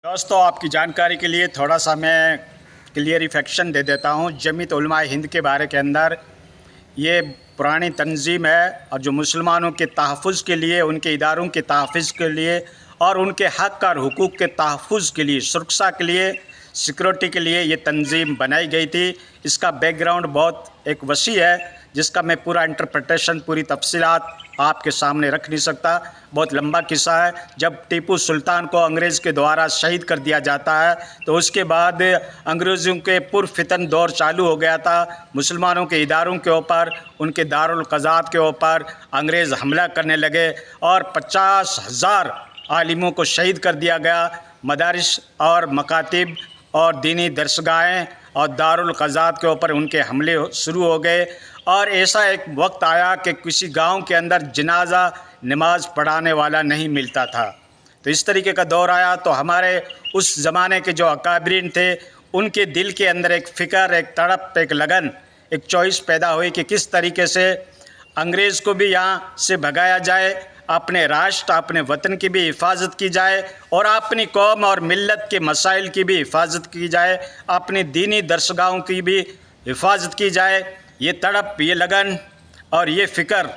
दोस्तों, आपकी जानकारी के लिए थोड़ा सा मैं क्लियरिफिकेशन दे देता हूँ। जमीयत उलमा हिंद के बारे के अंदर ये पुरानी तंजीम है और जो मुसलमानों के तहफ़्फ़ुज़ के लिए, उनके इदारों के तहफ़्फ़ुज़ के लिए और उनके हक़ और हुकूक़ के तहफ़्फ़ुज़ के लिए, सुरक्षा के लिए, सिक्योरिटी के लिए ये तंजीम बनाई गई थी। इसका बैकग्राउंड बहुत एक वसी है जिसका मैं पूरा इंटरप्रिटेशन, पूरी तफसीलात आपके सामने रख नहीं सकता। बहुत लंबा किस्सा है। जब टीपू सुल्तान को अंग्रेज़ के द्वारा शहीद कर दिया जाता है तो उसके बाद अंग्रेज़ों के पुरफितन दौर चालू हो गया था। मुसलमानों के इदारों के ऊपर, उनके दारुल क़ज़ात के ऊपर अंग्रेज़ हमला करने लगे और 50,000 आलिमों को शहीद कर दिया गया। मदारिस और मकातिब और दीनी दरसगाहें और दारुल क़ज़ात के ऊपर उनके हमले शुरू हो गए और ऐसा एक वक्त आया कि किसी गांव के अंदर जनाजा नमाज पढ़ाने वाला नहीं मिलता था। तो इस तरीके का दौर आया तो हमारे उस ज़माने के जो अकाबरीन थे उनके दिल के अंदर एक फ़िक्र, एक तड़प, एक लगन, एक चॉइस पैदा हुई कि किस तरीके से अंग्रेज़ को भी यहाँ से भगाया जाए, अपने राष्ट्र, अपने वतन की भी हिफाजत की जाए और अपनी कौम और मिल्लत के मसाइल की भी हिफाजत की जाए, अपनी दीनी दरसगाहों की भी हिफाजत की जाए। ये तड़प, ये लगन और ये फ़िक्र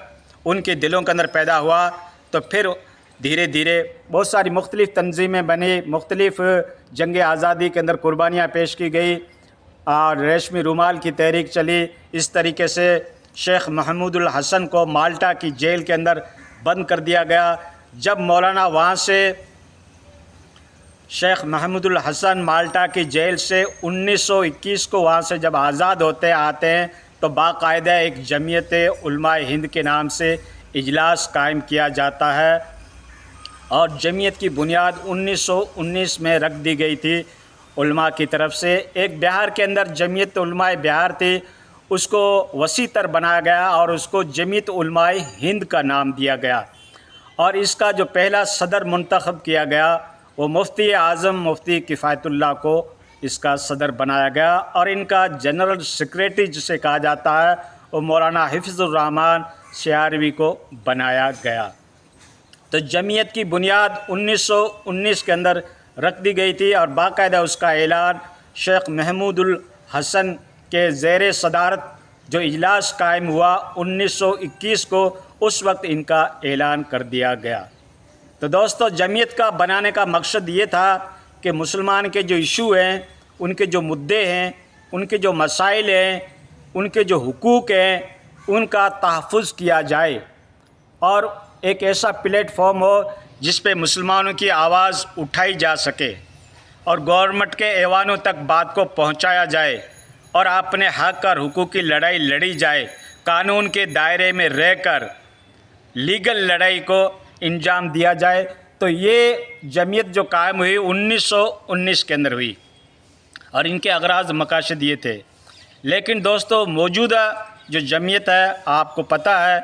उनके दिलों के अंदर पैदा हुआ। तो फिर धीरे धीरे बहुत सारी मुख्तलिफ़ तंजीमें बनी, मुख्तलिफ़ जंग आज़ादी के अंदर कुर्बानियाँ पेश की गई और रेशमी रुमाल की तहरीक चली। इस तरीके से शेख महमूदुल हसन को माल्टा की जेल के अंदर बंद कर दिया गया। जब मौलाना वहाँ से, शेख महमूदुल हसन माल्टा की जेल से 1921 को वहाँ से जब आज़ाद होते आते हैं तो बाकायदा एक जमीयत उलमा हिंद के नाम से इजलास कायम किया जाता है और जमीयत की बुनियाद 1919 में रख दी गई थी उलमा की तरफ से। एक बिहार के अंदर जमीयत उलमा बिहार थी, उसको वसी तर बनाया गया और उसको जमीयत उलमा हिंद का नाम दिया गया और इसका जो पहला सदर मुंतखब किया गया वो मुफ्ती आज़म मुफ्ती किफ़ायतुल्लाह को इसका सदर बनाया गया और इनका जनरल सेक्रेटरी जिसे कहा जाता है वो मौलाना हिफ़्ज़ुर रहमान सियारवी को बनाया गया। तो जमीयत की बुनियाद 1919 के अंदर रख दी गई थी और बाकायदा उसका ऐलान शेख महमूदुल हसन के ज़ेर सदारत जो इजलास कायम हुआ 1921 को, उस वक्त इनका ऐलान कर दिया गया। तो दोस्तों, जमीयत का बनाने का मकसद ये था कि मुसलमान के जो इशू हैं, उनके जो मुद्दे हैं, उनके जो मसाइल हैं, उनके जो हुकूक़ हैं, उनका तहफ़्फ़ुज़ किया जाए और एक ऐसा प्लेटफॉर्म हो जिस पे मुसलमानों की आवाज़ उठाई जा सके और गवर्नमेंट के ऐवानों तक बात को पहुंचाया जाए और अपने हक़ और हुकूक़ की लड़ाई लड़ी जाए, कानून के दायरे में रहकर लीगल लड़ाई को इंजाम दिया जाए। तो ये जमीयत जो कायम हुई 1919 के अंदर हुई और इनके अगराज़ मकासद ये थे। लेकिन दोस्तों, मौजूदा जो जमीयत है, आपको पता है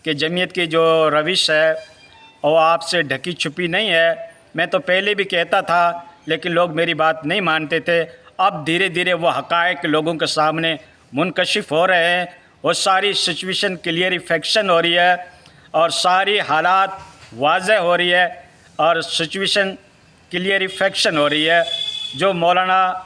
कि जमीयत की जो रविश है वो आपसे ढकी छुपी नहीं है। मैं तो पहले भी कहता था लेकिन लोग मेरी बात नहीं मानते थे। अब धीरे धीरे वो हक़ाइक़ लोगों के सामने मुनकशिफ हो रहे हैं, वो सारी सिचुएशन क्लियरिफिकेशन हो रही है और सारी हालात वाज़ह हो रही है और सिचुएशन क्लियरिफिकेशन हो रही है। जो मौलाना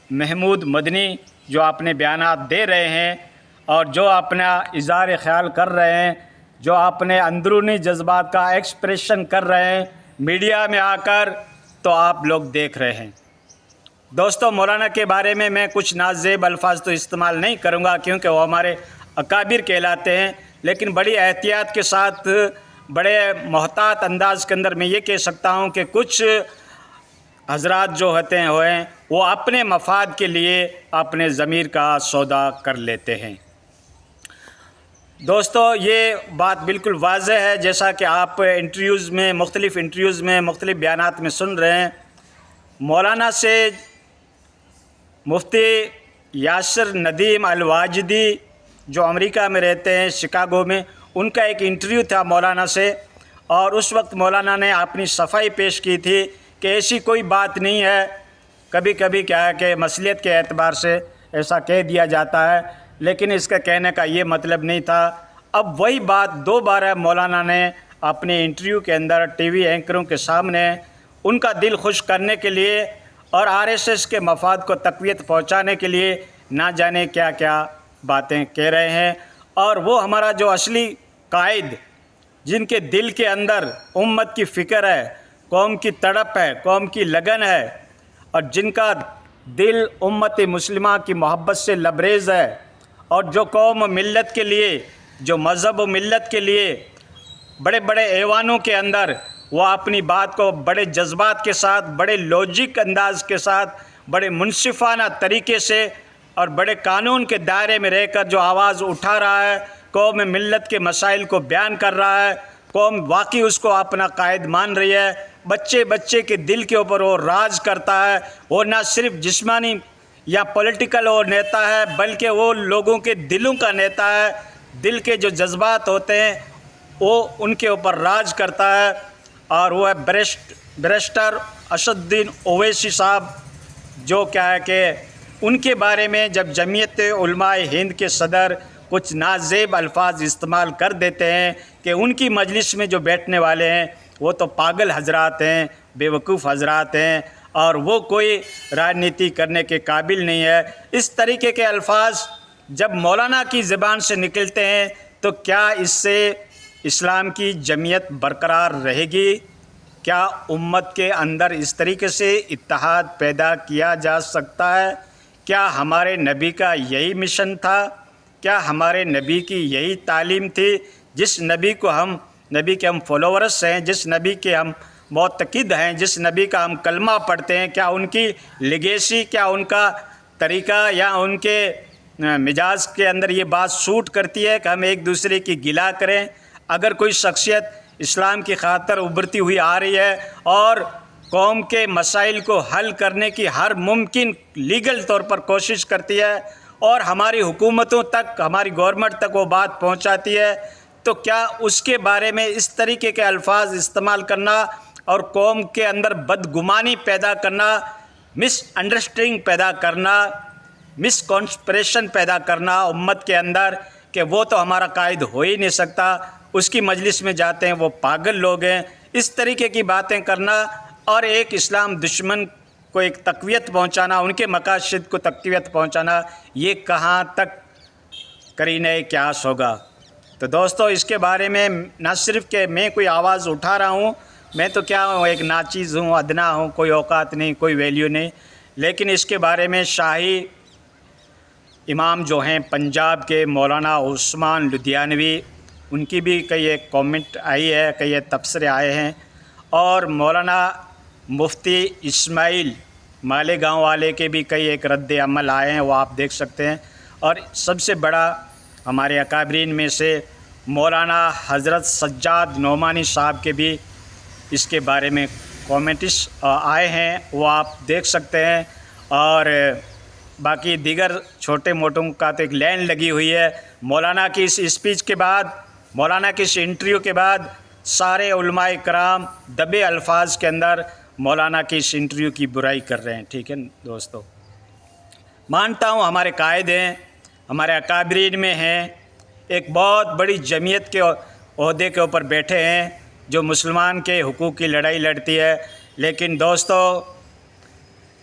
महमूद मदनी जो अपने बयानात दे रहे हैं और जो अपना इज़हार ख़याल कर रहे हैं, जो अपने अंदरूनी जज्बात का एक्सप्रेशन कर रहे हैं मीडिया में आकर, तो आप लोग देख रहे हैं। दोस्तों, मौलाना के बारे में मैं कुछ नाज़ेब अल्फाज तो इस्तेमाल नहीं करूँगा क्योंकि वो हमारे अकाबिर कहलाते हैं, लेकिन बड़ी एहतियात के साथ, बड़े मोहतात अंदाज़ के अंदर मैं ये कह सकता हूँ कि कुछ हजरात जो होते हैं वो अपने मफाद के लिए अपने ज़मीर का सौदा कर लेते हैं। दोस्तों, ये बात बिल्कुल वाज़ह है, जैसा कि आप इंटरव्यूज़ में, मुख्तलिफ़ इंटरव्यूज़ में, मुख्तलिफ़ बयानात में सुन रहे हैं। मौलाना से मुफ्ती यासिर नदीम अल-वाजिदी जो अमेरिका में रहते हैं, शिकागो में, उनका एक इंटरव्यू था मौलाना से और उस वक्त मौलाना ने अपनी सफाई पेश की थी कि ऐसी कोई बात नहीं है। कभी कभी क्या है कि मसलियत के एतबार से ऐसा कह दिया जाता है, लेकिन इसका कहने का ये मतलब नहीं था। अब वही बात दोबारा मौलाना ने अपने इंटरव्यू के अंदर टीवी एंकरों के सामने ان کا دل خوش کرنے کے لیے اور RSS کے مفاد کو تقویت پہنچانے کے لیے نہ جانے کیا کیا باتیں کہہ رہے ہیں۔ اور وہ ہمارا جو اصلی قائد، جن کے دل کے اندر امت کی فکر ہے، قوم کی تڑپ ہے، قوم کی لگن ہے، اور جن کا دل امت مسلمہ کی محبت سے لبریز ہے، اور جو قوم و ملت کے لیے، جو مذہب و ملت کے لیے بڑے بڑے ایوانوں کے اندر وہ اپنی بات کو بڑے جذبات کے ساتھ، بڑے لوجک انداز کے ساتھ، بڑے منصفانہ طریقے سے اور بڑے قانون کے دائرے میں رہ کر جو آواز اٹھا رہا ہے، قوم ملت کے مسائل کو بیان کر رہا ہے، قوم واقعی اس کو اپنا قائد مان رہی ہے، بچے بچے کے دل کے اوپر وہ راج کرتا ہے، وہ نہ صرف جسمانی یا پولیٹیکل وہ نیتا ہے، بلکہ وہ لوگوں کے دلوں کا نیتا ہے، دل کے جو جذبات ہوتے ہیں وہ ان کے اوپر راج کرتا ہے۔ اور وہ ہے بیرسٹر اسد الدین اویسی صاحب، جو کیا ہے کہ ان کے بارے میں جب جمعیت علماء ہند کے صدر کچھ نازیب الفاظ استعمال کر دیتے ہیں کہ ان کی مجلس میں جو بیٹھنے والے ہیں وہ تو پاگل حضرات ہیں، بیوقوف حضرات ہیں، اور وہ کوئی راجنیتی کرنے کے قابل نہیں ہے، اس طریقے کے الفاظ جب مولانا کی زبان سے نکلتے ہیں تو کیا اس سے اسلام کی جمعیت برقرار رہے گی؟ کیا امت کے اندر اس طریقے سے اتحاد پیدا کیا جا سکتا ہے؟ کیا ہمارے نبی کا یہی مشن تھا؟ کیا ہمارے نبی کی یہی تعلیم تھی؟ جس نبی کو ہم فالوورس ہیں، جس نبی کے ہم معتقد ہیں، جس نبی کا ہم کلمہ پڑھتے ہیں، کیا ان کی لیگیسی، کیا ان کا طریقہ یا ان کے مزاج کے اندر یہ بات سوٹ کرتی ہے کہ ہم ایک دوسرے کی گلا کریں؟ اگر کوئی شخصیت اسلام کی خاطر ابھرتی ہوئی آ رہی ہے اور قوم کے مسائل کو حل کرنے کی ہر ممکن لیگل طور پر کوشش کرتی ہے اور ہماری حکومتوں تک، ہماری گورنمنٹ تک وہ بات پہنچاتی ہے، تو کیا اس کے بارے میں اس طریقے کے الفاظ استعمال کرنا اور قوم کے اندر بدگمانی پیدا کرنا، مس انڈرسٹینڈنگ پیدا کرنا، مس کانسپریشن پیدا کرنا امت کے اندر کہ وہ تو ہمارا قائد ہو ہی نہیں سکتا، اس کی مجلس میں جاتے ہیں وہ پاگل لوگ ہیں، اس طریقے کی باتیں کرنا اور ایک اسلام دشمن کو ایک تقویت پہنچانا، ان کے مقاصد کو تقویت پہنچانا، یہ کہاں تک قرینہ قیاس ہوگا؟ تو دوستو، اس کے بارے میں نہ صرف کہ میں کوئی آواز اٹھا رہا ہوں، میں تو کیا ہوں، ایک ناچیز ہوں، ادنا ہوں، کوئی اوقات نہیں، کوئی ویلیو نہیں، لیکن اس کے بارے میں شاہی امام جو ہیں پنجاب کے مولانا عثمان لدھیانوی، ان کی بھی کئی ایک کامنٹ آئی ہے، کئی ایک تبصرے آئے ہیں، اور مولانا مفتی اسماعیل مالیگاؤں والے کے بھی کئی ایک رد عمل آئے ہیں، وہ آپ دیکھ سکتے ہیں۔ اور سب سے بڑا ہمارے اکابرین میں سے مولانا حضرت سجاد نعمانی صاحب کے بھی اس کے بارے میں کامنٹس آئے ہیں، وہ آپ دیکھ سکتے ہیں۔ اور باقی دیگر چھوٹے موٹوں کا تو ایک لائن لگی ہوئی ہے۔ مولانا کی اس اسپیچ کے بعد، مولانا کی اس انٹرویو کے بعد سارے علماء کرام دبے الفاظ کے اندر مولانا کی اس انٹرویو کی برائی کر رہے ہیں۔ ٹھیک ہے دوستو، مانتا ہوں ہمارے قائد ہیں، ہمارے اکابرین میں ہیں، ایک بہت بڑی جمعیت کے عہدے کے اوپر بیٹھے ہیں جو مسلمان کے حقوق کی لڑائی لڑتی ہے، لیکن دوستو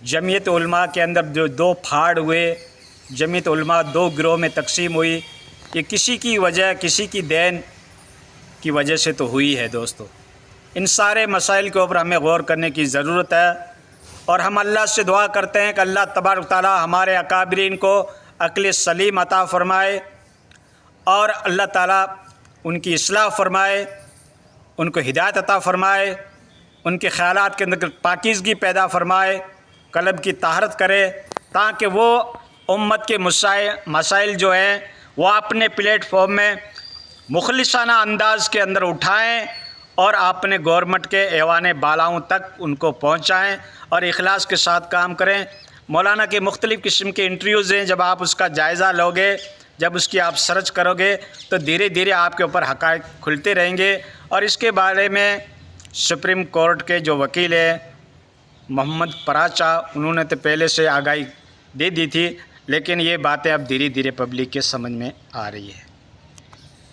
جمعیت علماء کے اندر جو دو پھاڑ ہوئے، جمعیت علماء دو گروہ میں تقسیم ہوئی، یہ کسی کی وجہ، کسی کی دین کی وجہ سے تو ہوئی ہے۔ دوستو، ان سارے مسائل کے اوپر ہمیں غور کرنے کی ضرورت ہے، اور ہم اللہ سے دعا کرتے ہیں کہ اللہ تبارک تعالیٰ ہمارے اکابرین کو عقل سلیم عطا فرمائے، اور اللہ تعالیٰ ان کی اصلاح فرمائے، ان کو ہدایت عطا فرمائے، ان کے خیالات کے اندر پاکیزگی پیدا فرمائے، قلب کی طہارت کرے، تاکہ وہ امت کے مسائل جو ہیں وہ اپنے پلیٹ فارم میں مخلصانہ انداز کے اندر اٹھائیں اور اپنے گورنمنٹ کے ایوان بالاؤں تک ان کو پہنچائیں اور اخلاص کے ساتھ کام کریں۔ مولانا کے مختلف قسم کے انٹرویوز ہیں، جب آپ اس کا جائزہ لوگے، جب اس کی آپ سرچ کرو گے تو دھیرے دھیرے آپ کے اوپر حقائق کھلتے رہیں گے۔ اور اس کے بارے میں سپریم کورٹ کے جو وکیل ہیں محمد پراچا، انہوں نے تو پہلے سے آگاہی دے دی تھی، لیکن یہ باتیں اب دھیرے دھیرے پبلک کے سمجھ میں آ رہی ہے۔